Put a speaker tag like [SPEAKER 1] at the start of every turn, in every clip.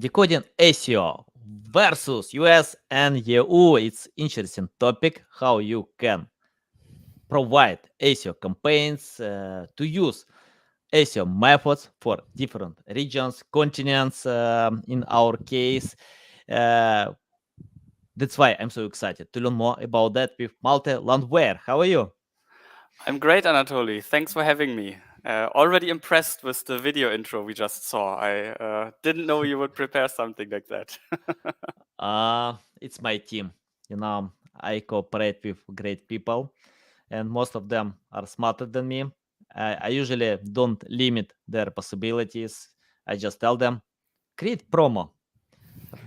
[SPEAKER 1] Decoding SEO versus US and EU. It's interesting topic how you can provide SEO campaigns to use SEO methods for different regions, continents. In our case, uh, that's why I'm so excited to learn more about that with Malte Landwehr. How are you?
[SPEAKER 2] I'm great, Anatoly. Thanks for having me. Already impressed with the video intro we just saw. I didn't know you would prepare something like that.
[SPEAKER 1] It's my team. You know, I cooperate with great people, and most of them are smarter than me. I usually don't limit their possibilities. I just tell them, create promo,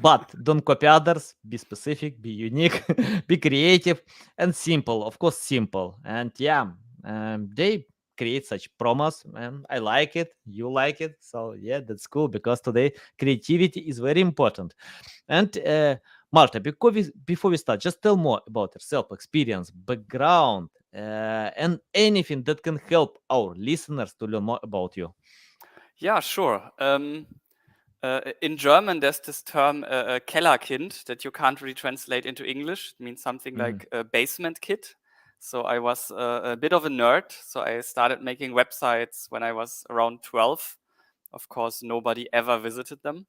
[SPEAKER 1] but don't copy others. Be specific, be unique, be creative, and simple. Of course, simple. And yeah, they create such promos, and I like it. You like it, so yeah, that's cool because today creativity is very important. And Marta, before we start, just tell more about yourself, experience, background, and anything that can help our listeners to learn more about you.
[SPEAKER 2] Yeah, sure. In German, there's this term Kellerkind that you can't really translate into English. It means something
[SPEAKER 1] Mhm.
[SPEAKER 2] like a basement kid. So I was a bit of a nerd. So I started making websites when I was around 12. Of course, nobody ever visited them.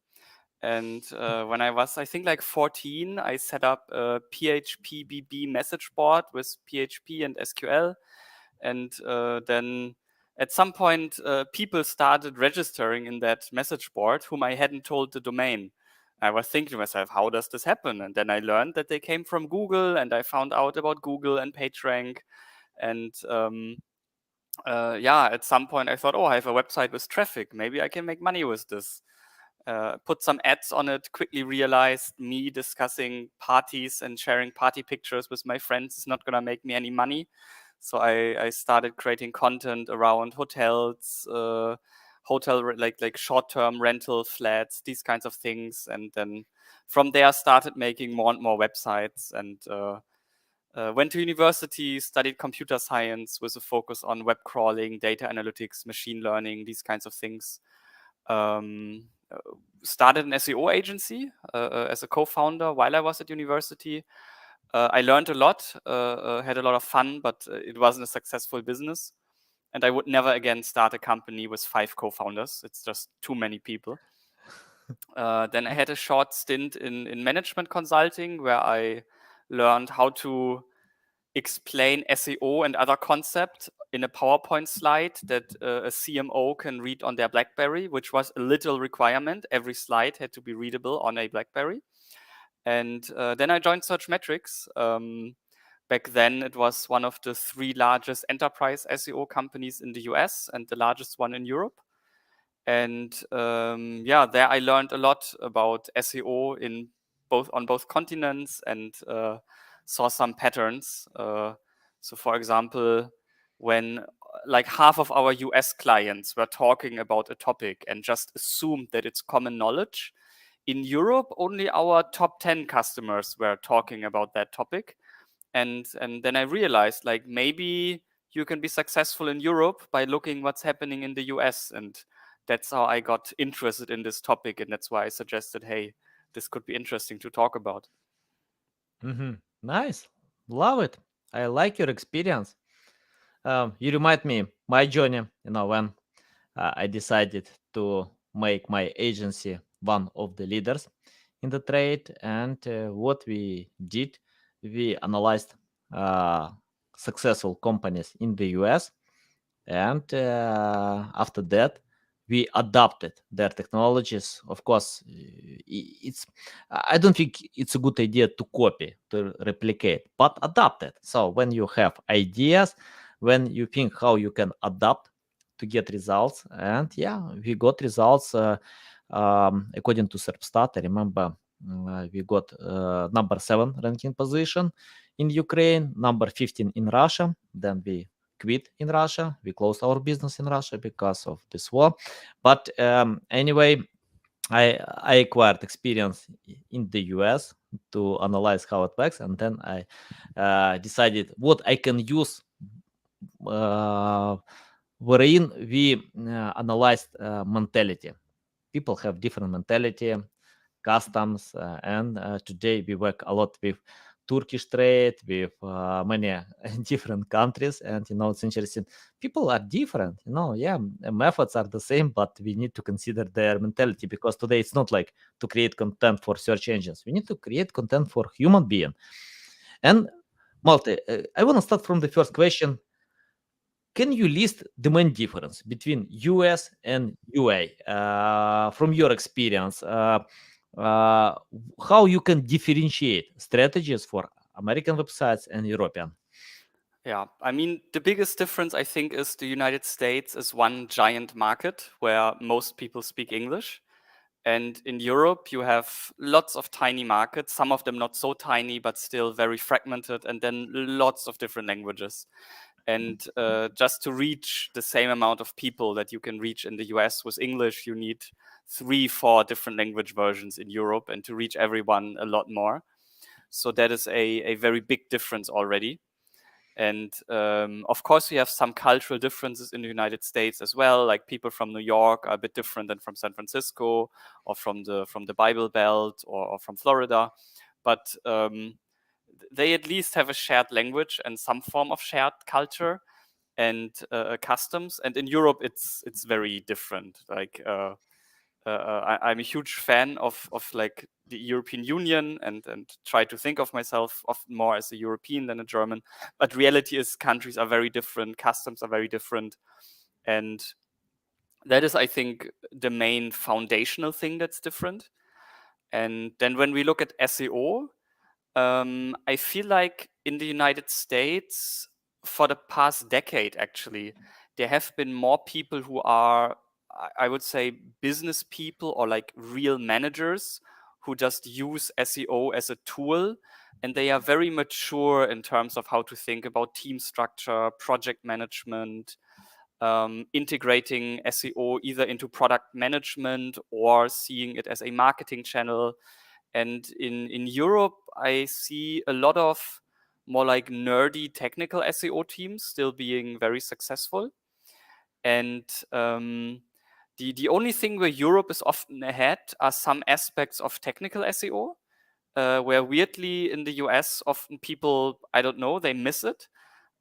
[SPEAKER 2] And when I was, I think, like 14, I set up a PHP BB message board with PHP and SQL. And then at some point, people started registering in that message board whom I hadn't told the domain. I was thinking to myself, how does this happen? And then I learned that they came from Google, and I found out about Google and PageRank. And yeah, at some point I thought, oh, I have a website with traffic. Maybe I can make money with this. Put some ads on it, quickly realized me discussing parties and sharing party pictures with my friends is not going to make me any money. So I started creating content around hotels, like short-term rental flats, these kinds of things. And then from there started making more and more websites and went to university, studied computer science with a focus on web crawling, data analytics, machine learning, these kinds of things. Um, uh, Started an SEO agency as a co-founder while I was at university. I learned a lot, had a lot of fun, but it wasn't a successful business. And I would never again start a company with 5 co-founders. It's just too many people. Then I had a short stint in management consulting where I learned how to explain SEO and other concepts in a PowerPoint slide that a CMO can read on their BlackBerry, which was a little requirement. Every slide had to be readable on a BlackBerry. And then I joined Searchmetrics. Back then, it was one of the 3 largest enterprise SEO companies in the US and the largest one in Europe. And yeah, there I learned a lot about SEO in on both continents and saw some patterns. So, for example, when like half of our US clients were talking about a topic and just assumed that it's common knowledge, in Europe, only our top 10 customers were talking about that topic. And then I realized like maybe you can be successful in Europe by looking what's happening in the US. And that's how I got interested in this topic. And that's why I suggested, hey, this could be interesting to talk about.
[SPEAKER 1] Nice, love it. I like your experience. You remind me my journey. You know when I decided to make my agency one of the leaders in the trade. And what we did, we analyzed uh, successful companies in the US. And after that, we adopted their technologies. Of course, it's I don't think it's a good idea to copy, to replicate, but adapt it. So when you have ideas, when you think how you can adapt to get results, and yeah, we got results. According to Serpstat, I remember we got number 7 ranking position in Ukraine, number 15 in Russia. Then we quit in Russia. We closed our business in Russia because of this war. But anyway, I acquired experience in the US to analyze how it works, and then I decided what I can use. Uh, Wherein we analyzed mentality. People have different mentality. customs, and today we work a lot with Turkish trade, with many different countries, and it's interesting. People are different, yeah, methods are the same, but we need to consider their mentality, because today it's not like to create content for search engines. We need to create content for human being. And Malte, I want to start from the first question. Can you list the main difference between US and UA from your experience? How you can differentiate strategies for American websites and European?
[SPEAKER 2] Yeah, I mean, the biggest difference I think is the United States is one giant market where most people speak English. And in Europe, you have lots of tiny markets, some of them not so tiny, but still very fragmented, and then lots of different languages. And just to reach the same amount of people that you can reach in the US with English, you need 3, 4 different language versions in Europe, and to reach everyone a lot more. So that is a very big difference already. And of course, we have some cultural differences in the United States as well. Like people from New York are a bit different than from San Francisco, or from the Bible Belt, or from Florida. But they at least have a shared language and some form of shared culture and customs. And in Europe, it's very different. Like I'm a huge fan of like the European Union, and try to think of myself often more as a European than a German. But reality is countries are very different, customs are very different, and that is, I think, the main foundational thing that's different. And then when we look at SEO, I feel like in the United States, for the past decade, actually, there have been more people who are, I would say, business people or like real managers who just use SEO as a tool. And they are very mature in terms of how to think about team structure, project management, integrating SEO either into product management or seeing it as a marketing channel. And in Europe, I see a lot of more like nerdy technical SEO teams still being very successful. And the only thing where Europe is often ahead are some aspects of technical SEO, where weirdly in the US, often people, I don't know, they miss it.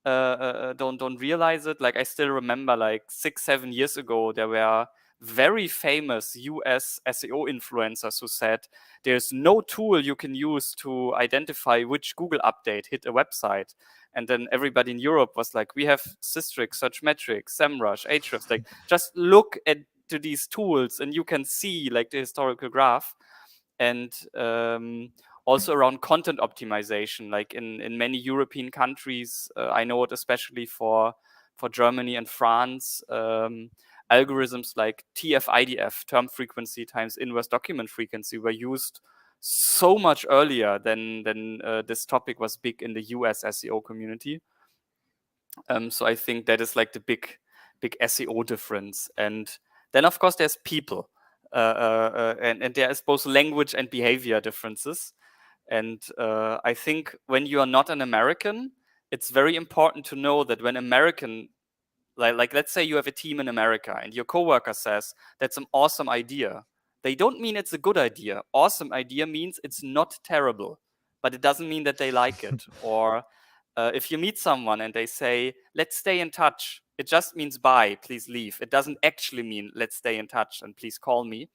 [SPEAKER 2] Don't realize it. Like I still remember, like 6, 7 years ago, there were very famous US SEO influencers who said there's no tool you can use to identify which Google update hit a website. And then everybody in Europe was like, we have Systrix, Searchmetrics, SEMrush, Ahrefs. Like, just look at to these tools and you can see like the historical graph. And also around content optimization, like in many European countries, I know it especially for Germany and France, algorithms like TF-IDF, term frequency times inverse document frequency, were used so much earlier than this topic was big in the US SEO community. So I think that is like the big SEO difference. And then of course there's people, and there is both language and behavior differences. And I think when you are not an American, it's very important to know that when American, like let's say you have a team in America and your coworker says that's an awesome idea, they don't mean it's a good idea. Awesome idea means it's not terrible, but it doesn't mean that they like it. Or if you meet someone and they say, let's stay in touch, it just means bye, please leave. It doesn't actually mean let's stay in touch and please call me.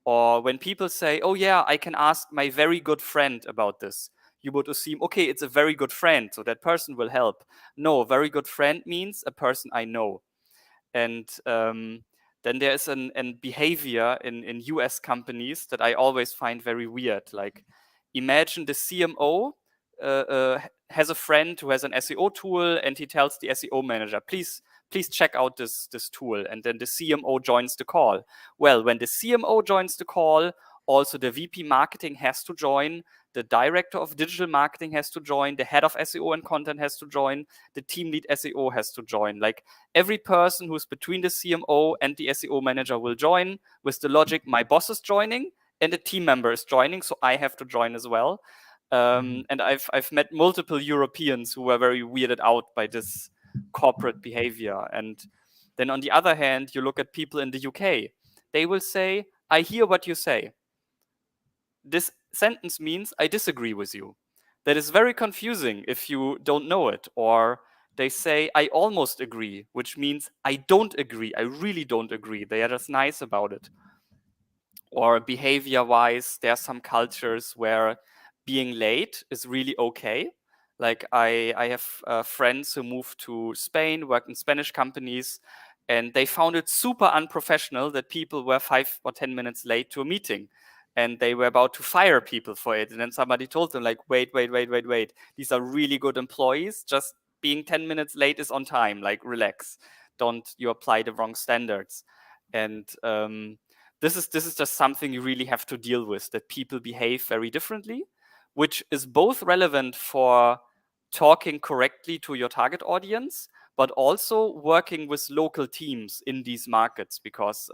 [SPEAKER 2] Or when people say, oh yeah, I can ask my very good friend about this, you would assume, okay, it's a very good friend, so that person will help. No, a very good friend means a person I know. And then there is an behavior in US companies that I always find very weird. Like, imagine the CMO has a friend who has an SEO tool, and he tells the SEO manager, please check out this tool. And then the CMO joins the call. Well, when the CMO joins the call, also the VP marketing has to join, the director of digital marketing has to join, the head of SEO and content has to join, the team lead SEO has to join. Like, every person who's between the CMO and the SEO manager will join with the logic, my boss is joining and a team member is joining, so I have to join as well. And I've met multiple Europeans who were very weirded out by this corporate behavior. And then on the other hand, you look at people in the UK, they will say, I hear what you say. this sentence means I disagree with you. That is very confusing if you don't know it. Or they say I almost agree, which means I don't agree. I really don't agree. They are just nice about it. Or behavior wise, there are some cultures where being late is really okay. Like I have friends who moved to Spain, worked in Spanish companies, and they found it super unprofessional that people were 5 or 10 minutes late to a meeting. And they were about to fire people for it. And then somebody told them, like, wait. These are really good employees. Just being 10 minutes late is on time. Like, relax. Don't you apply the wrong standards. And this is just something you really have to deal with, that people behave very differently, which is both relevant for talking correctly to your target audience, but also working with local teams in these markets, because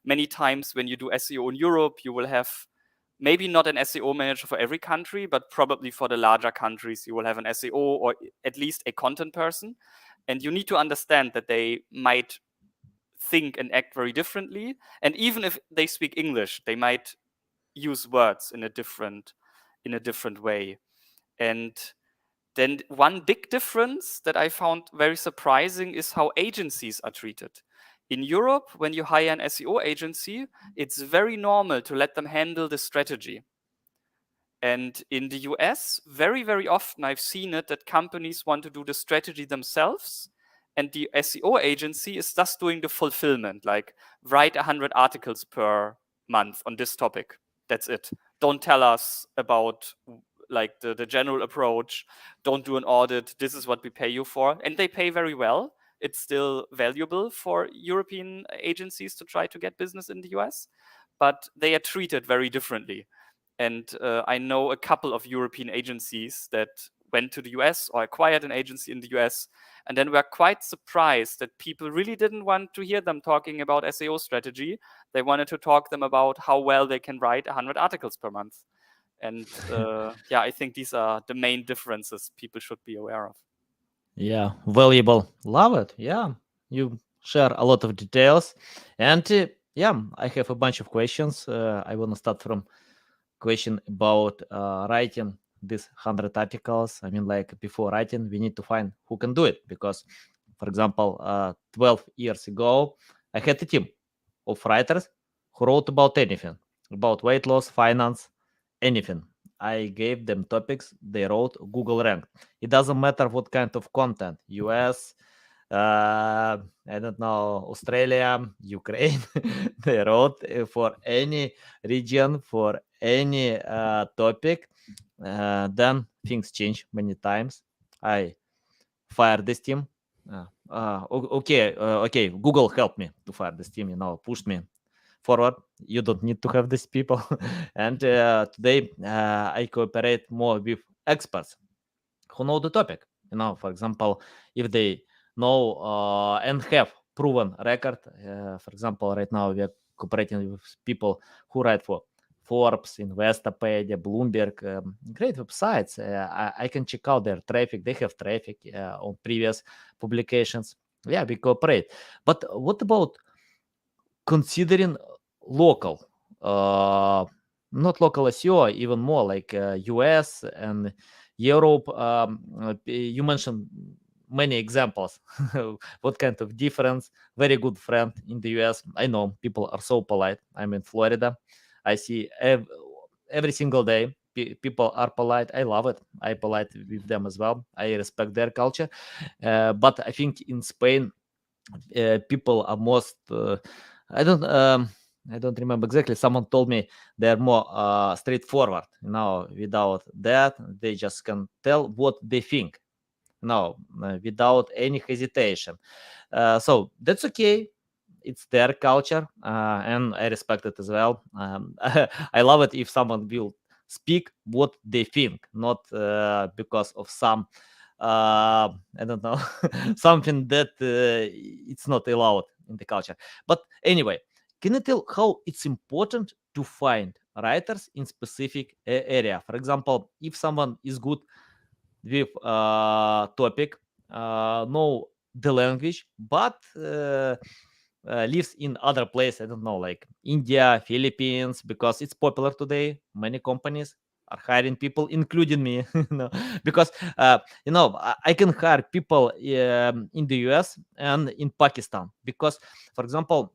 [SPEAKER 2] many times when you do SEO in Europe, you will have maybe not an SEO manager for every country, but probably for the larger countries, you will have an SEO or at least a content person. And you need to understand that they might think and act very differently. And even if they speak English, they might use words in a different way. And then one big difference that I found very surprising is how agencies are treated. In Europe, when you hire an SEO agency, it's very normal to let them handle the strategy. And in the US, very, very often I've seen it that companies want to do the strategy themselves, and the SEO agency is just doing the fulfillment, like write 100 articles per month on this topic. That's it. Don't tell us about like the general approach. Don't do an audit. This is what we pay you for. And they pay very well. It's still valuable for European agencies to try to get business in the US, but they are treated very differently. And I know a couple of European agencies that went to the US or acquired an agency in the US, and then were quite surprised that people really didn't want to hear them talking about SEO strategy. They wanted to talk them about how well they can write 100 articles per month. And yeah, I think these are the main differences people should be aware of.
[SPEAKER 1] Yeah, valuable. Love it. Yeah, you share a lot of details, and yeah, I have a bunch of questions. I want to start from question about writing these 100 articles. I mean, like before writing, we need to find who can do it because, for example, 12 years ago, I had a team of writers who wrote about anything, about weight loss, finance, anything. I gave them topics, they wrote, Google ranked. It doesn't matter what kind of content, US, I don't know, Australia, Ukraine, they wrote for any region, for any topic. Then things change many times. I fire this team. Okay, Google helped me to fire this team, pushed me forward. You don't need to have these people. And today I cooperate more with experts who know the topic. For example, if they know and have proven record, for example, right now we are cooperating with people who write for Forbes, Investopedia, Bloomberg, great websites. I can check out their traffic. They have traffic on previous publications. Yeah, we cooperate. But what about considering local, not local SEO, even more like US and Europe? You mentioned many examples. What kind of difference? Very good friend in the US. I know people are so polite. I'm in Florida. I see every single day people are polite. I love it. I polite with them as well. I respect their culture. But I think in Spain, people are most I don't um, I don't remember exactly. Someone told me they're more straightforward. Without that, they just can tell what they think. Without any hesitation. So that's okay. It's their culture, and I respect it as well. I love it if someone will speak what they think, not because of some I don't know, something that it's not allowed in the culture. But anyway, can you tell how it's important to find writers in specific area? For example, if someone is good with topic, know the language, but lives in other places. I don't know, like India, Philippines, because it's popular today. Many companies are hiring people, including me, because I can hire people in the US and in Pakistan. Because, for example,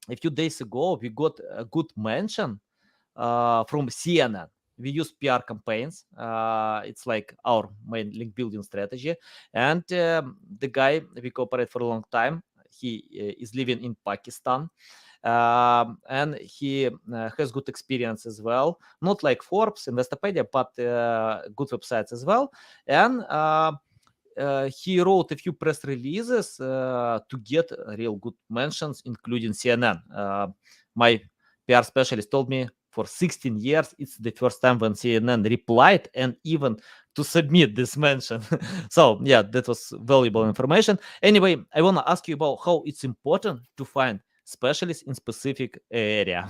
[SPEAKER 1] a few days ago we got a good mention from CNN. We use PR campaigns. It's like our main link building strategy. And the guy we cooperate for a long time. He is living in Pakistan, and he has good experience as well. Not like Forbes, Investopedia, but good websites as well. And he wrote a few press releases to get real good mentions, including CNN. My PR specialist told me for 16 years, it's the first time when CNN replied and even to submit this mention. So yeah, that was valuable information. Anyway, I want to ask you about how it's important to find specialists in specific area.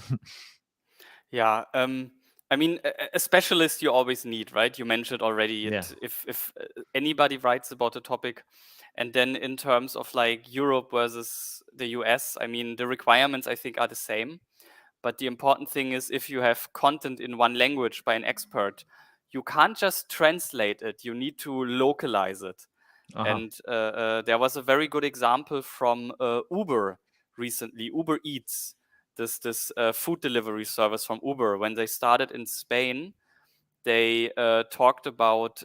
[SPEAKER 2] Yeah. I mean, a specialist you always need, right? You mentioned already
[SPEAKER 1] Yeah.
[SPEAKER 2] if anybody writes about a topic, and then in terms of like Europe versus the US, I mean, the requirements I think are the same. But the important thing is if you have content in one language by an expert, you can't just translate it. You need to localize it.
[SPEAKER 1] Uh-huh.
[SPEAKER 2] And there was a very good example from Uber recently, Uber Eats, this food delivery service from Uber. When they started in Spain, they talked about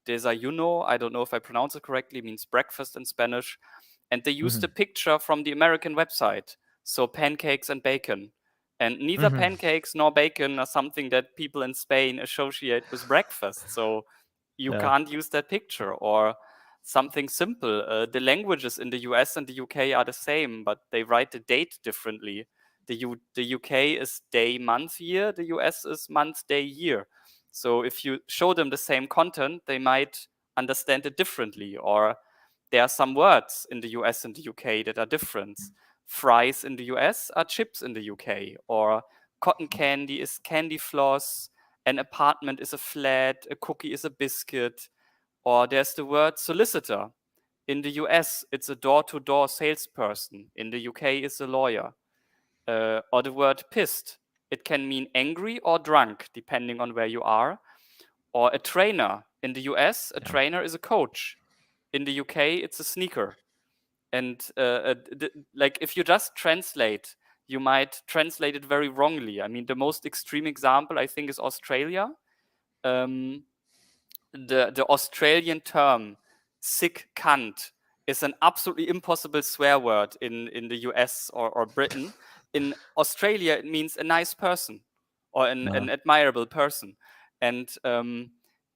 [SPEAKER 2] desayuno. I don't know if I pronounce it correctly, it means breakfast in Spanish. And they used a
[SPEAKER 1] Mhm.
[SPEAKER 2] picture from the American website, so pancakes and bacon. And neither
[SPEAKER 1] Mhm.
[SPEAKER 2] pancakes nor bacon are something that people in Spain associate with breakfast. So you
[SPEAKER 1] Yeah.
[SPEAKER 2] can't use that picture. Or something simple. The languages in the US and the UK are the same, but they write the date differently. The UK is day, month, year. The US is month, day, year. So if you show them the same content, they might understand it differently. Or there are some words in the US and the UK that are different. Fries in the US are chips in the UK. Or cotton candy is candy floss. An apartment is a flat. A cookie is a biscuit. Or there's the word solicitor. In the US, it's a door-to-door salesperson. In the UK, it's a lawyer. Or the word pissed. It can mean angry or drunk, depending on where you are. Or a trainer. In the US, a
[SPEAKER 1] Yeah.
[SPEAKER 2] trainer is a coach. In the UK, it's a sneaker. And like if you just translate, you might translate it very wrongly. I mean, the most extreme example I think is Australia. Um, the Australian term sick cunt is an absolutely impossible swear word in the US or Britain. In Australia, it means a nice person or an
[SPEAKER 1] Uh-huh.
[SPEAKER 2] admirable person. And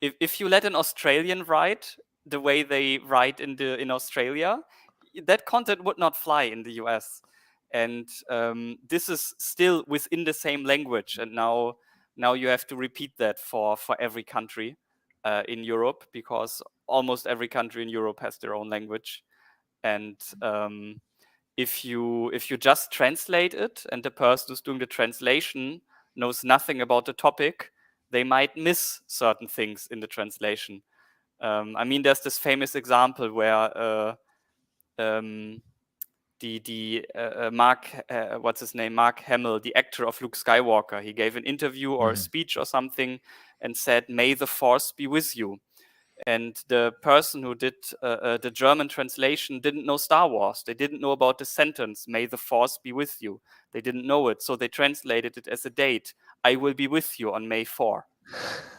[SPEAKER 2] if you let an Australian write the way they write in Australia, that content would not fly in the US. And this is still within the same language. And now you have to repeat that for every country in Europe, because almost every country in Europe has their own language. And if you just translate it and the person who's doing the translation knows nothing about the topic, they might miss certain things in the translation. I mean, there's this famous example where um, the Mark, what's his name, Mark Hamill, the actor of Luke Skywalker, he gave an interview or a
[SPEAKER 1] Mhm.
[SPEAKER 2] speech or something and said, "May the Force be with you." And the person who did the German translation didn't know Star Wars. They didn't know about the sentence, "May the Force be with you." They didn't know it, so they translated it as a date. "I will be with you on May 4."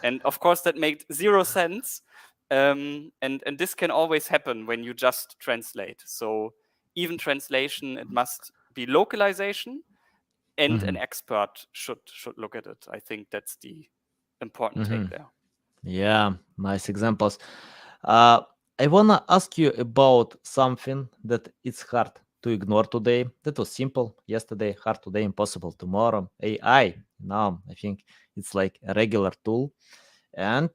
[SPEAKER 2] And of course, that made zero sense. And this can always happen when you just translate. So even translation, it must be localization, and an
[SPEAKER 1] Mhm.
[SPEAKER 2] expert should look at it. I think that's the important take
[SPEAKER 1] Mhm.
[SPEAKER 2] there.
[SPEAKER 1] Yeah, nice examples. Uh, I wanna ask you about something that it's hard to ignore today. That was simple yesterday, hard today, impossible tomorrow. AI. Now I think it's like a regular tool, and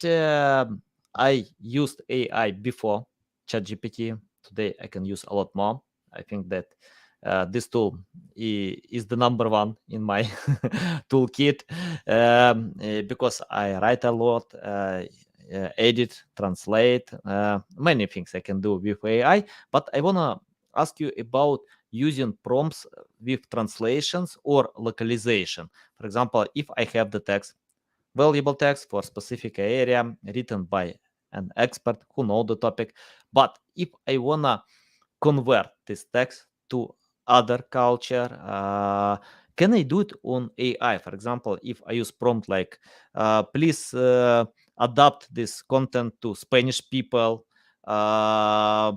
[SPEAKER 1] I used AI before ChatGPT. Today I can use a lot more. I think that this tool is the number one in my toolkit, because I write a lot, edit, translate, many things I can do with AI. But I wanna ask you about using prompts with translations or localization. For example, if I have the text, valuable text for specific area written by an expert who know the topic, but if I wanna convert this text to other culture, can I do it on AI? For example, if I use prompt like, please adapt this content to Spanish people, uh,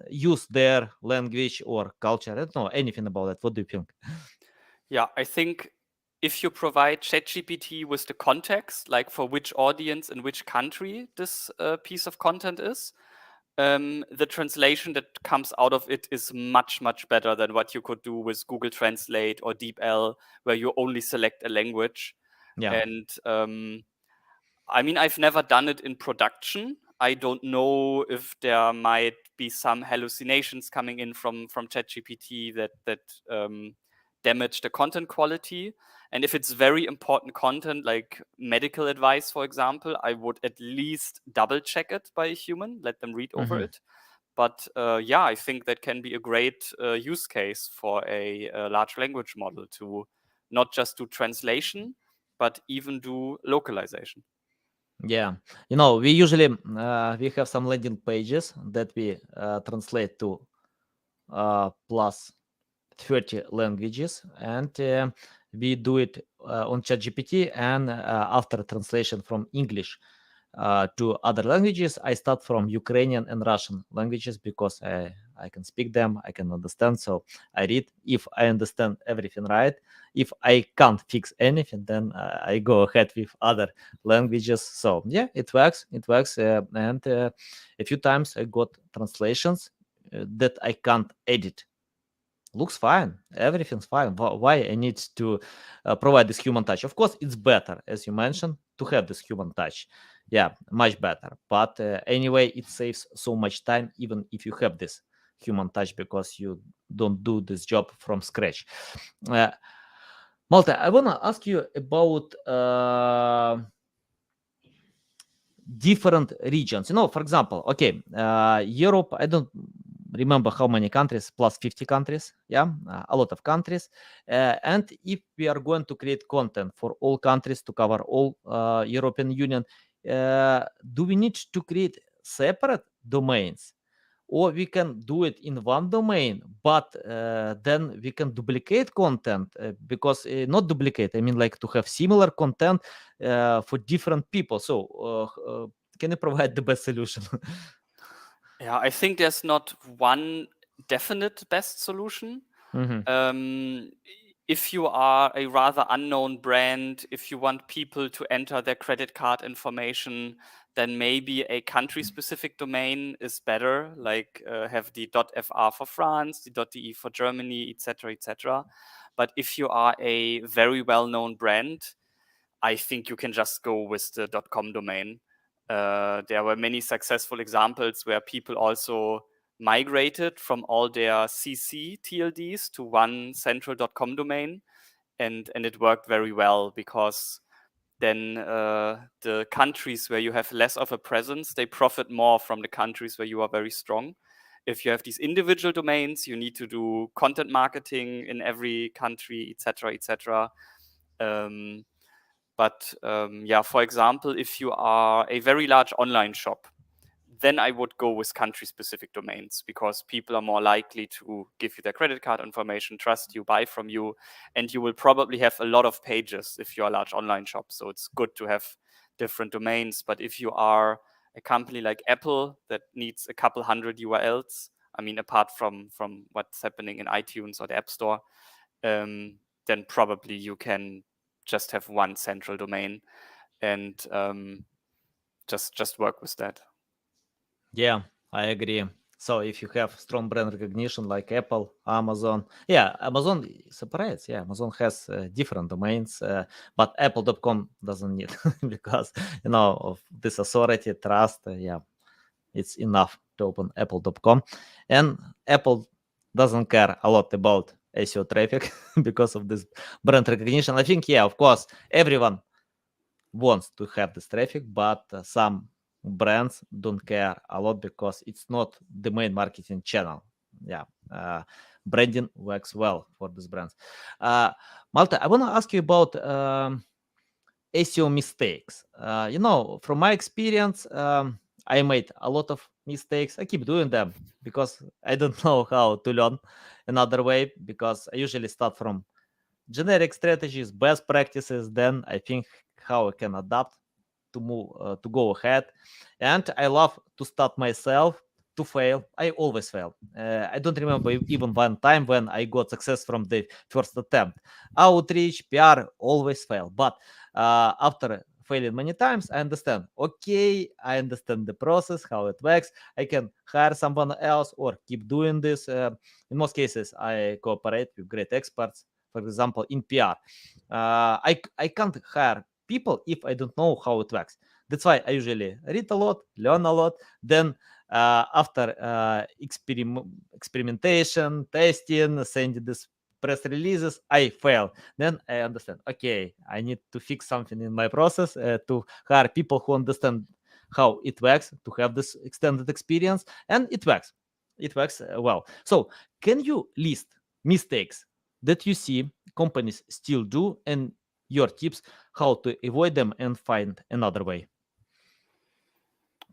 [SPEAKER 1] use their language or culture. I don't know anything about that. What do you think?
[SPEAKER 2] Yeah, I think if you provide ChatGPT with the context, like for which audience in which country this piece of content is, the translation that comes out of it is much, much better than what you could do with Google Translate or DeepL, where you only select a language.
[SPEAKER 1] Yeah.
[SPEAKER 2] And I mean, I've never done it in production. I don't know if there might be some hallucinations coming in from ChatGPT that damage the content quality. And if it's very important content, like medical advice, for example, I would at least double check it by a human, let them read over
[SPEAKER 1] Mhm.
[SPEAKER 2] it. But yeah, I think that can be a great use case for a large language model to not just do translation, but even do localization.
[SPEAKER 1] Yeah, you know, we usually we have some landing pages that we translate to plus 30 languages, and we do it on ChatGPT, and after translation from English to other languages, I start from Ukrainian and Russian languages because I can speak them, I can understand. So I read. If I understand everything right, if I can't fix anything, then I go ahead with other languages. So yeah, it works. It works. And a few times I got translations that I can't edit. Looks fine, everything's fine. Why I need to provide this human touch? Of course it's better, as you mentioned, to have this human touch. Yeah, much better, but anyway, it saves so much time even if you have this human touch, because you don't do this job from scratch. uh, Malte, I want to ask you about different regions. You know, for example, okay, Europe, I don't remember how many countries, plus 50 countries, yeah, a lot of countries. And if we are going to create content for all countries to cover all European Union, do we need to create separate domains? Or we can do it in one domain, but then we can duplicate content, because not duplicate, I mean like to have similar content for different people. So can you provide the best solution?
[SPEAKER 2] Yeah, I think there's not one definite best solution.
[SPEAKER 1] Mhm.
[SPEAKER 2] If you are a rather unknown brand, if you want people to enter their credit card information, then maybe a country-specific domain is better, like have the .fr for France, the .de for Germany, etc., etc. But if you are a very well-known brand, I think you can just go with the .com domain. There were many successful examples where people also migrated from all their CC TLDs to one central .com domain, and it worked very well, because then the countries where you have less of a presence, they profit more from the countries where you are very strong. If you have these individual domains, you need to do content marketing in every country, etc., etc. But yeah, for example, if you are a very large online shop, then I would go with country-specific domains, because people are more likely to give you their credit card information, trust you, buy from you, and you will probably have a lot of pages if you're a large online shop. So it's good to have different domains. But if you are a company like Apple that needs a couple hundred URLs, I mean, apart from what's happening in iTunes or the App Store, then probably you can just have one central domain and just work with that.
[SPEAKER 1] Yeah, I agree. So if you have strong brand recognition like Apple, Amazon, yeah, Amazon separates. Yeah, Amazon has different domains, but Apple.com doesn't need because you know of this authority, trust. Yeah, it's enough to open Apple.com, and Apple doesn't care a lot about SEO traffic because of this brand recognition. I think, yeah, of course, everyone wants to have this traffic, but some brands don't care a lot because it's not the main marketing channel. yeah, branding works well for these brands. uh, Malte, I want to ask you about SEO mistakes. From my experience, I made a lot of mistakes. I keep doing them because I don't know how to learn another way, because I usually start from generic strategies, best practices, then I think how I can adapt to move to go ahead. And I love to start myself to fail. I always fail. I don't remember even one time when I got success from the first attempt. Outreach, PR, always fail. But after failing many times, I understand. Okay, I understand the process, how it works. I can hire someone else or keep doing this. In most cases, I cooperate with great experts. For example, in PR, I can't hire people if I don't know how it works. That's why I usually read a lot, learn a lot. Then after experimentation, testing, sending this press releases, I fail. Then I understand. Okay, I need to fix something in my process to hire people who understand how it works, to have this extended experience, and it works. It works well. So, can you list mistakes that you see companies still do, and your tips how to avoid them and find another way?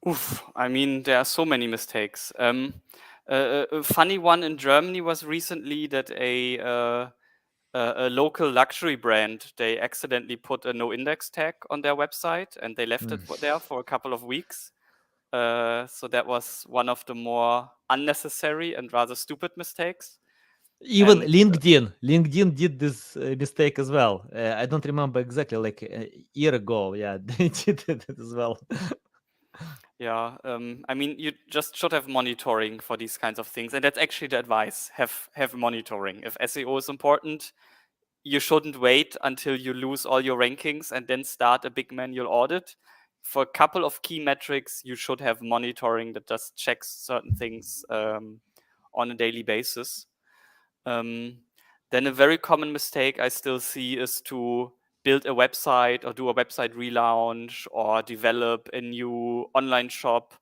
[SPEAKER 2] Oof, I mean, there are so many mistakes. A funny one in Germany was recently that a local luxury brand, they accidentally put a no index tag on their website and they left it
[SPEAKER 1] Mm.
[SPEAKER 2] there for a couple of weeks. So that was one of the more unnecessary and rather stupid mistakes.
[SPEAKER 1] Even
[SPEAKER 2] And
[SPEAKER 1] LinkedIn did this mistake as well. I don't remember exactly, like a year ago. Yeah, they did it as well.
[SPEAKER 2] yeah, I mean, you just should have monitoring for these kinds of things, and that's actually the advice: have monitoring. If SEO is important, you shouldn't wait until you lose all your rankings and then start a big manual audit. For a couple of key metrics, you should have monitoring that just checks certain things on a daily basis. Um, then a very common mistake I still see is to build a website or do a website relaunch or develop a new online shop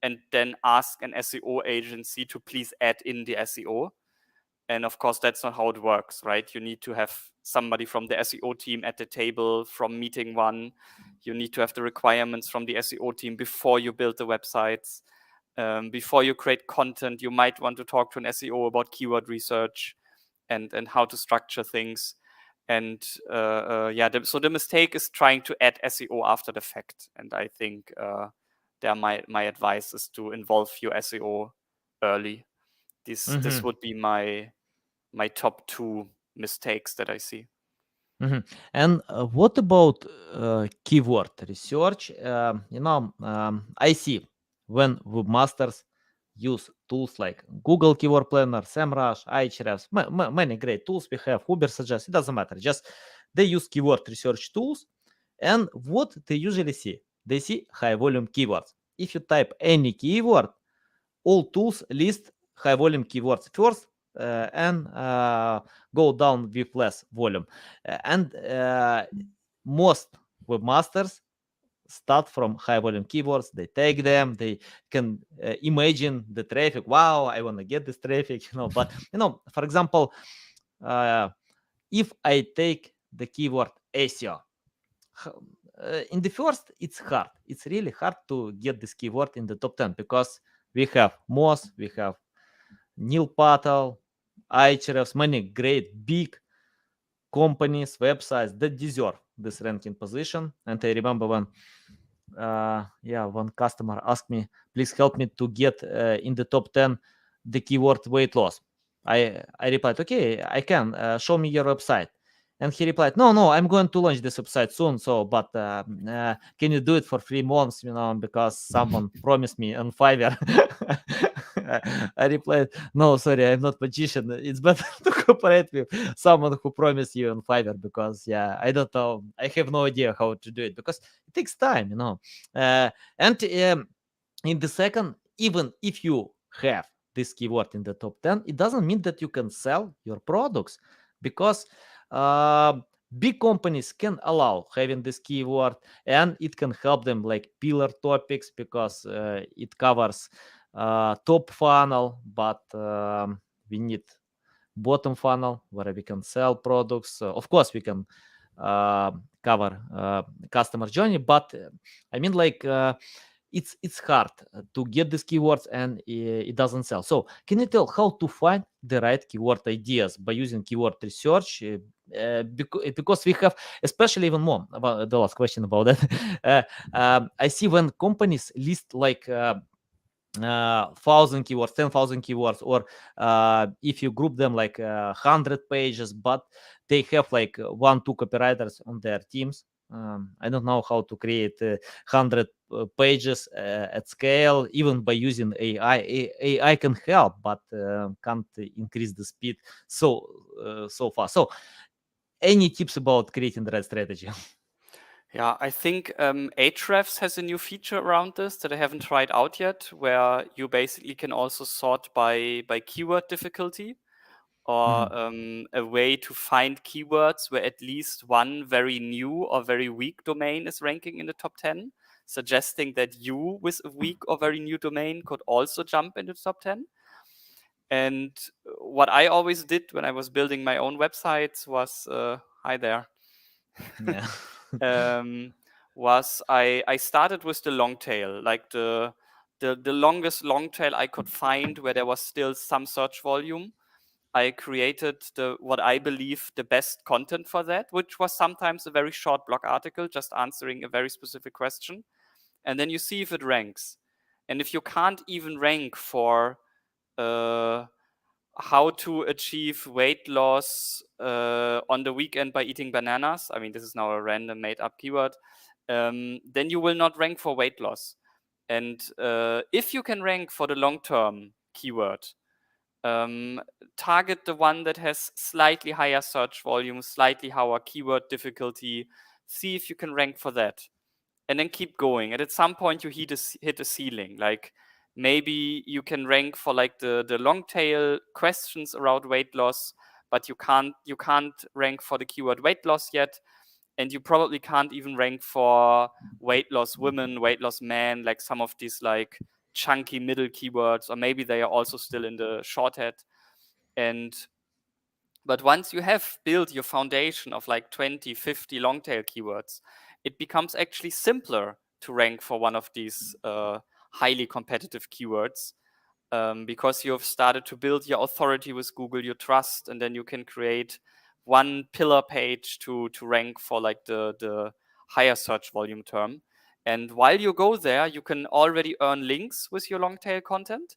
[SPEAKER 2] and then ask an SEO agency to please add in the SEO. And of course, that's not how it works, right? You need to have somebody from the SEO team at the table from meeting one. You need to have the requirements from the SEO team before you build the websites. Before you create content, you might want to talk to an SEO about keyword research and how to structure things. And so the mistake is trying to add SEO after the fact. And I think my advice is to involve your SEO early. This
[SPEAKER 1] Mhm.
[SPEAKER 2] would be my top two mistakes that I see.
[SPEAKER 1] Mhm. And what about keyword research? I see when webmasters use tools like Google Keyword Planner, SEMrush, Ahrefs, many great tools we have, Uber suggests, it doesn't matter. Just they use keyword research tools, and what they usually see? They see high volume keywords. If you type any keyword, all tools list high volume keywords first and go down with less volume. And most webmasters start from high volume keywords. They take them. They can imagine the traffic. Wow, I want to get this traffic. But for example, uh, if I take the keyword SEO, in the first, it's hard. It's really hard to get this keyword in the top 10 because we have Moz, we have Neil Patel, Ahrefs, many great big companies, websites that deserve this ranking position. And I remember when, one customer asked me, please help me to get in the top 10 the keyword weight loss. I replied, okay, I can. Show me your website. And he replied, no, I'm going to launch this website soon. So, but can you do it for 3 months? Because someone promised me on Fiverr. I replied, no, sorry, I'm not magician. It's better to cooperate with someone who promised you on Fiverr because, yeah, I don't know. I have no idea how to do it because it takes time. And in the second, even if you have this keyword in the top 10, it doesn't mean that you can sell your products because uh, big companies can allow having this keyword and it can help them like pillar topics because it covers top funnel, but we need bottom funnel where we can sell products. Of course, we can cover customer journey, but I mean, like, it's hard to get these keywords and it doesn't sell. So can you tell how to find the right keyword ideas by using keyword research? Because we have, especially even more about the last question about that. I see when companies list like 1,000 keywords, 10,000 keywords, or if you group them like 100 pages, but they have like one, two copywriters on their teams. I don't know how to create 100 pages at scale, even by using AI. AI can help, but can't increase the speed so fast. So, any tips about creating the right strategy?
[SPEAKER 2] Yeah, I think Ahrefs has a new feature around this that I haven't tried out yet, where you basically can also sort by keyword difficulty, or a way to find keywords where at least one very new or very weak domain is ranking in the top 10, suggesting that you with a weak or very new domain could also jump into the top 10. And what I always did when I was building my own websites was, hi there.
[SPEAKER 1] Yeah.
[SPEAKER 2] Was I started with the long tail, like the longest long tail I could find where there was still some search volume. I created what I believe the best content for that, which was sometimes a very short blog article just answering a very specific question. And then you see if it ranks. And if you can't even rank for how to achieve weight loss on the weekend by eating bananas, I mean, this is now a random made up keyword, then you will not rank for weight loss. And if you can rank for the long term keyword, target the one that has slightly higher search volume, slightly higher keyword difficulty. See if you can rank for that, and then keep going. And at some point, you hit a ceiling. Like maybe you can rank for like the long tail questions around weight loss, but you can't rank for the keyword weight loss yet, and you probably can't even rank for weight loss women, weight loss men, like some of these like chunky middle keywords, or maybe they are also still in the shorthead. And but once you have built your foundation of like 20, 50 long tail keywords, it becomes actually simpler to rank for one of these highly competitive keywords, because you have started to build your authority with Google, your trust, and then you can create one pillar page to rank for like the higher search volume term. And while you go there, you can already earn links with your long tail content,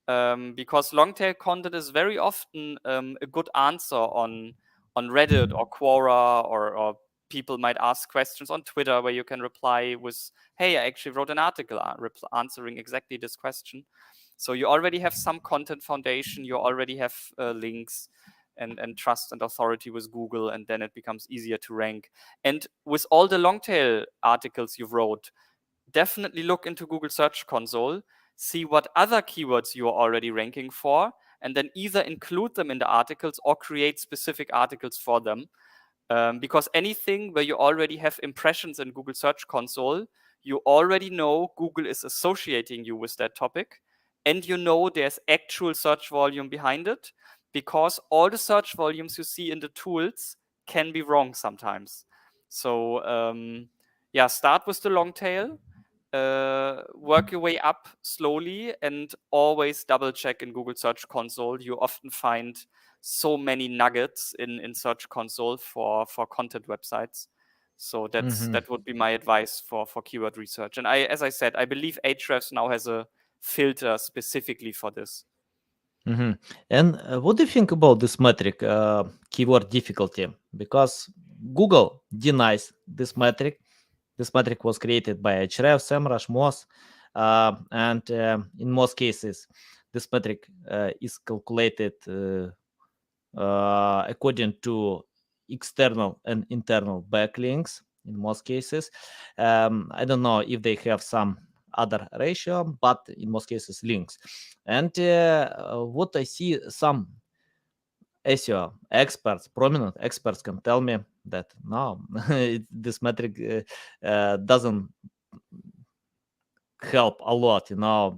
[SPEAKER 2] because long tail content is very often a good answer on Reddit or Quora, or people might ask questions on Twitter where you can reply with, "Hey, I actually wrote an article answering exactly this question." So you already have some content foundation, you already have links and trust and authority with Google, and then it becomes easier to rank. And with all the long tail articles you've wrote, definitely look into Google Search Console, see what other keywords you are already ranking for, and then either include them in the articles or create specific articles for them. Because anything where you already have impressions in Google Search Console, you already know Google is associating you with that topic, and you know there's actual search volume behind it, because all the search volumes you see in the tools can be wrong sometimes. So yeah, start with the long tail, work your way up slowly, and always double check in Google Search Console. You often find so many nuggets in Search Console for content websites. So that would be my advice for keyword research. And as I said, I believe Ahrefs now has a filter specifically for this.
[SPEAKER 1] Mhm. And what do you think about this metric, keyword difficulty? Because Google denies this metric. This metric was created by Href, SEMrush, Moz, and in most cases, this metric is calculated according to external and internal backlinks in most cases. I don't know if they have some other ratio, but in most cases, links. And what I see, some SEO experts, prominent experts, can tell me that no, this metric doesn't help a lot,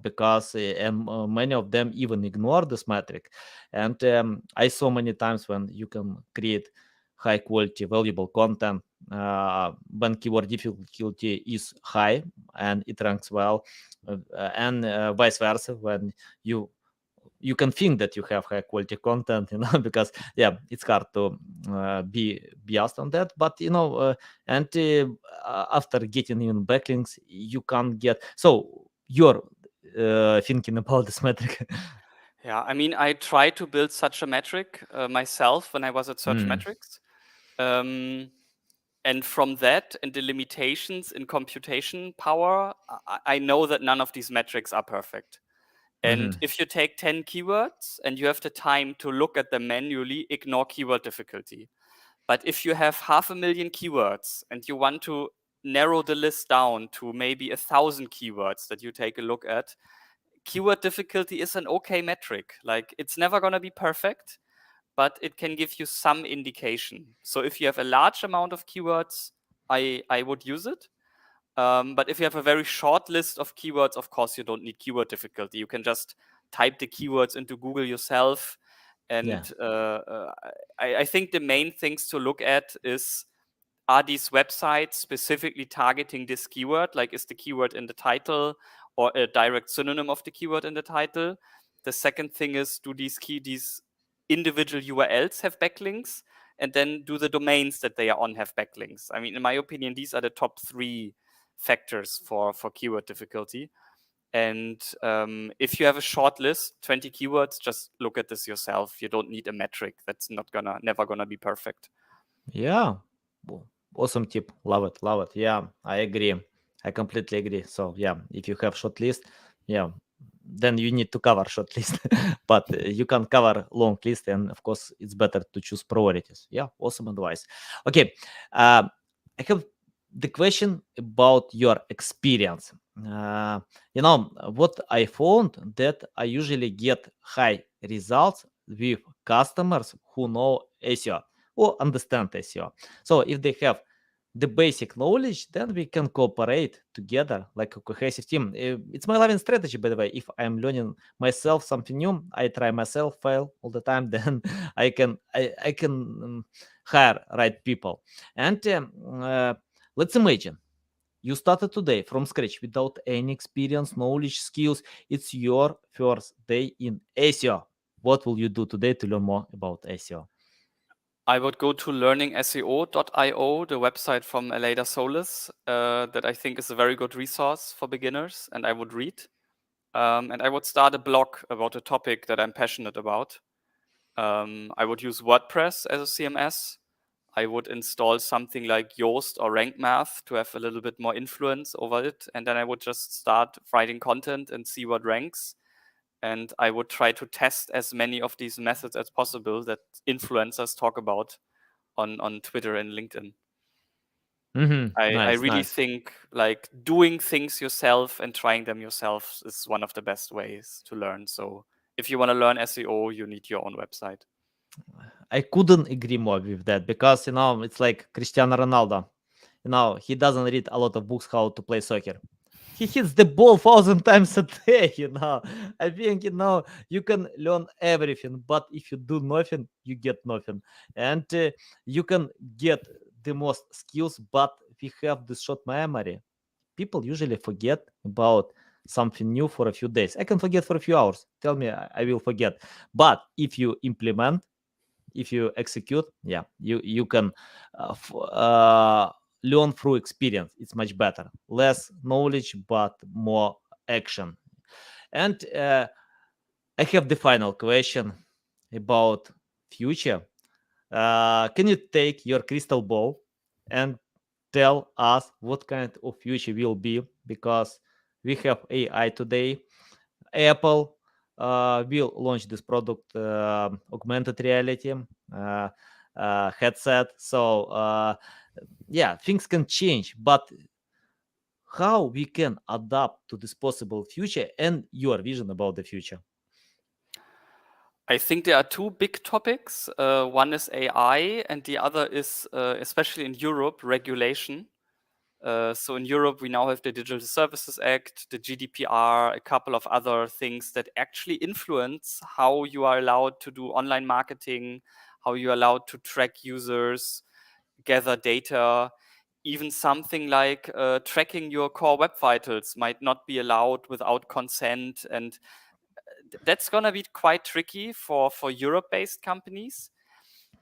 [SPEAKER 1] because many of them even ignore this metric. And I saw many times when you can create high quality valuable content when keyword difficulty is high and it ranks well, and vice versa when you you can think that you have high quality content, because yeah, it's hard to be biased on that. But and after getting even backlinks, you can't get. So you're thinking about this metric.
[SPEAKER 2] Yeah, I mean, I tried to build such a metric myself when I was at Search
[SPEAKER 1] Mm,
[SPEAKER 2] Metrics. And from that and the limitations in computation power, I know that none of these metrics are perfect. And
[SPEAKER 1] mhm.
[SPEAKER 2] if you take 10 keywords and you have the time to look at them manually, ignore keyword difficulty. But if you have 500,000 keywords and you want to narrow the list down to maybe 1,000 keywords that you take a look at, keyword difficulty is an okay metric. Like, it's never going to be perfect, but it can give you some indication. So if you have a large amount of keywords, I would use it. But if you have a very short list of keywords, of course, you don't need keyword difficulty. You can just type the keywords into Google yourself.
[SPEAKER 1] Yeah.
[SPEAKER 2] And I think the main things to look at is, are these websites specifically targeting this keyword? Like, is the keyword in the title or a direct synonym of the keyword in the title? The second thing is, do these individual URLs have backlinks? And then, do the domains that they are on have backlinks? I mean, in my opinion, these are the top three factors for keyword difficulty. And if you have a short list, 20 keywords, just look at this yourself. You don't need a metric. That's never gonna be perfect.
[SPEAKER 1] Yeah. Awesome tip. Love it. Love it. Yeah, I agree. I completely agree. So yeah, if you have short list, yeah, then you need to cover short list, but you can cover long list, and of course, it's better to choose priorities. Yeah, awesome advice. Okay, I have the question about your experience. What I found that I usually get high results with customers who know SEO or understand SEO. So if they have the basic knowledge, then we can cooperate together like a cohesive team. It's my living strategy, by the way. If I'm learning myself something new, I try myself, fail all the time, then I can hire right people. And let's imagine you started today from scratch without any experience, knowledge, skills. It's your first day in SEO. What will you do today to learn more about SEO?
[SPEAKER 2] I would go to learningseo.io, the website from Aleda Solis, that I think is a very good resource for beginners, and I would read. And I would start a blog about a topic that I'm passionate about. I would use WordPress as a CMS. I would install something like Yoast or Rank Math to have a little bit more influence over it. And then I would just start writing content and see what ranks. And I would try to test as many of these methods as possible that influencers talk about on Twitter and LinkedIn. I
[SPEAKER 1] Nice,
[SPEAKER 2] really
[SPEAKER 1] nice.
[SPEAKER 2] think like doing things yourself and trying them yourself is one of the best ways to learn. So if you want to learn SEO, you need your own website.
[SPEAKER 1] I couldn't agree more with that because it's like Cristiano Ronaldo. He doesn't read a lot of books how to play soccer. He hits the ball 1,000 times a day. I think you can learn everything, but if you do nothing, you get nothing, and you can get the most skills, but we have this short memory. People usually forget about something new for a few days. I can forget for a few hours. Tell me, I will forget. But if you implement, if you execute, yeah, you can learn through experience. It's much better, less knowledge but more action. And I have the final question about future. Can you take your crystal ball and tell us what kind of future will be? Because we have AI today. Apple will launch this product, augmented reality headset. So yeah, things can change, but how we can adapt to this possible future and your vision about the future?
[SPEAKER 2] I think there are two big topics. One is AI, and the other is, especially in Europe, regulation. So in Europe, we now have the Digital Services Act, the GDPR, a couple of other things that actually influence how you are allowed to do online marketing, how you are allowed to track users, gather data. Even something like tracking your core web vitals might not be allowed without consent, and that's going to be quite tricky for Europe-based companies.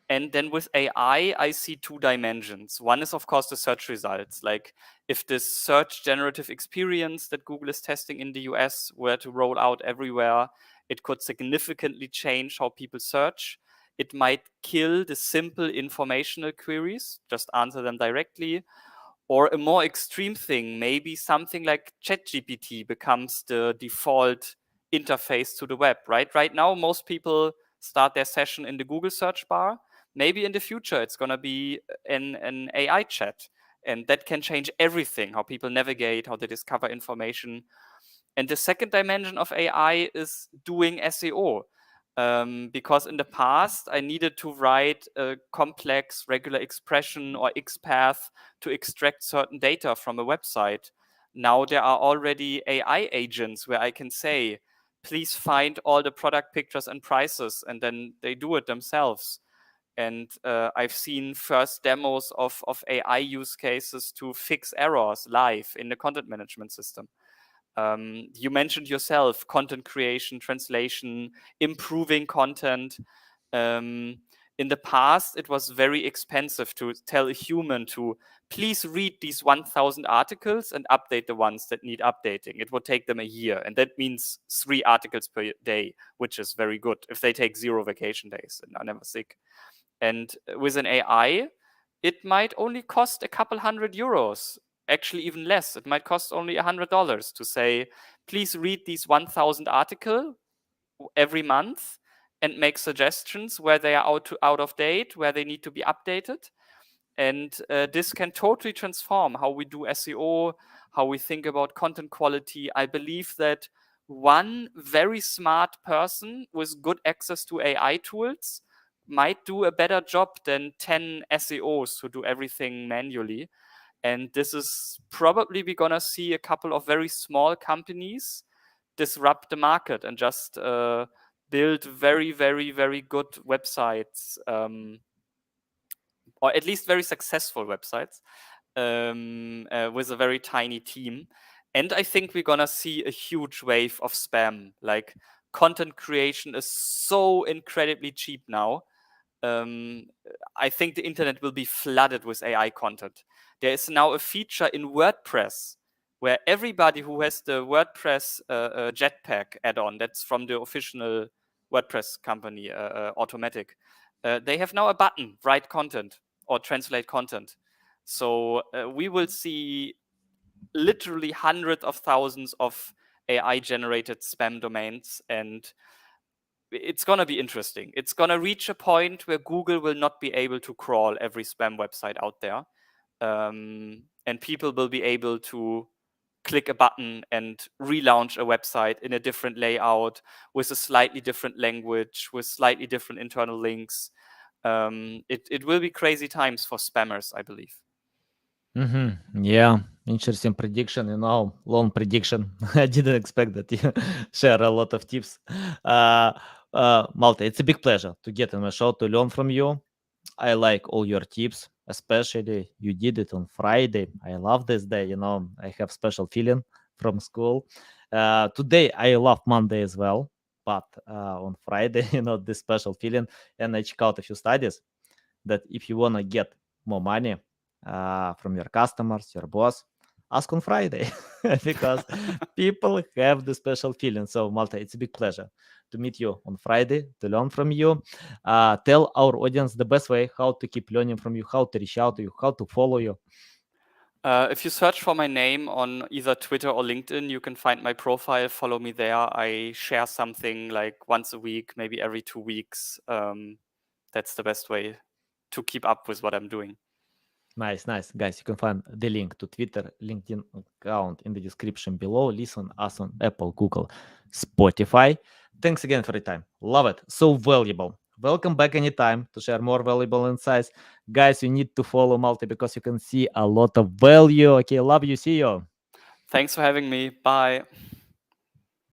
[SPEAKER 2] And then with AI, I see two dimensions. One is, of course, the search results. Like if this search generative experience that Google is testing in the US were to roll out everywhere, it could significantly change how people search. It might kill the simple informational queries, just answer them directly. Or a more extreme thing, maybe something like ChatGPT becomes the default interface to the web, right? Right now, most people start their session in the Google search bar. Maybe in the future, it's going to be an AI chat. And that can change everything, how people navigate, how they discover information. And the second dimension of AI is doing SEO. Because in the past, I needed to write a complex regular expression or XPath to extract certain data from a website. Now there are already AI agents where I can say, please find all the product pictures and prices, and then they do it themselves. And I've seen first demos of AI use cases to fix errors live in the content management system. You mentioned yourself content creation, translation, improving content. In the past, it was very expensive to tell a human to please read these 1,000 articles and update the ones that need updating. It would take them a year. And that means 3 articles per day, which is very good if they take 0 vacation days and are never sick. And with an AI, it might only cost a couple €100, actually even less. It might cost only $100 to say, please read these 1,000 articles every month and make suggestions where they are out of date, where they need to be updated. And this can totally transform how we do SEO, how we think about content quality. I believe that one very smart person with good access to AI tools might do a better job than 10 SEOs who do everything manually. And this is probably we're going to see a couple of very small companies disrupt the market and just build very, very, very good websites, or at least very successful websites, with a very tiny team. And I think we're going to see a huge wave of spam. Like content creation is so incredibly cheap now. I think the internet will be flooded with AI content. There is now a feature in WordPress where everybody who has the WordPress Jetpack add-on, that's from the official WordPress company, Automatic, they have now a button, write content or translate content. So we will see literally hundreds of thousands of AI-generated spam domains, and it's going to be interesting. It's going to reach a point where Google will not be able to crawl every spam website out there. And people will be able to click a button and relaunch a website in a different layout with a slightly different language, with slightly different internal links. It will be crazy times for spammers, I believe.
[SPEAKER 1] Yeah, interesting prediction, long prediction. I didn't expect that you share a lot of tips. Uh, Malte, it's a big pleasure to get on my show to learn from you. I like all your tips, especially you did it on Friday. I love this day. I have special feeling from school. Today I love Monday as well, but on Friday, this special feeling. And I check out a few studies that if you wanna get more money from your customers, your boss, ask on Friday because people have the special feeling. So, Malta, it's a big pleasure to meet you on Friday, to learn from you. Tell our audience the best way how to keep learning from you, how to reach out to you, how to follow you.
[SPEAKER 2] If you search for my name on either Twitter or LinkedIn, you can find my profile. Follow me there. I share something like once a week, maybe every 2 weeks. That's the best way to keep up with what I'm doing.
[SPEAKER 1] Nice, nice. Guys, you can find the link to Twitter, LinkedIn account in the description below. Listen us on Apple, Google, Spotify. Thanks again for your time. Love it. So valuable. Welcome back anytime to share more valuable insights. Guys, you need to follow Malte because you can see a lot of value. Okay, love you. See you.
[SPEAKER 2] Thanks for having me. Bye.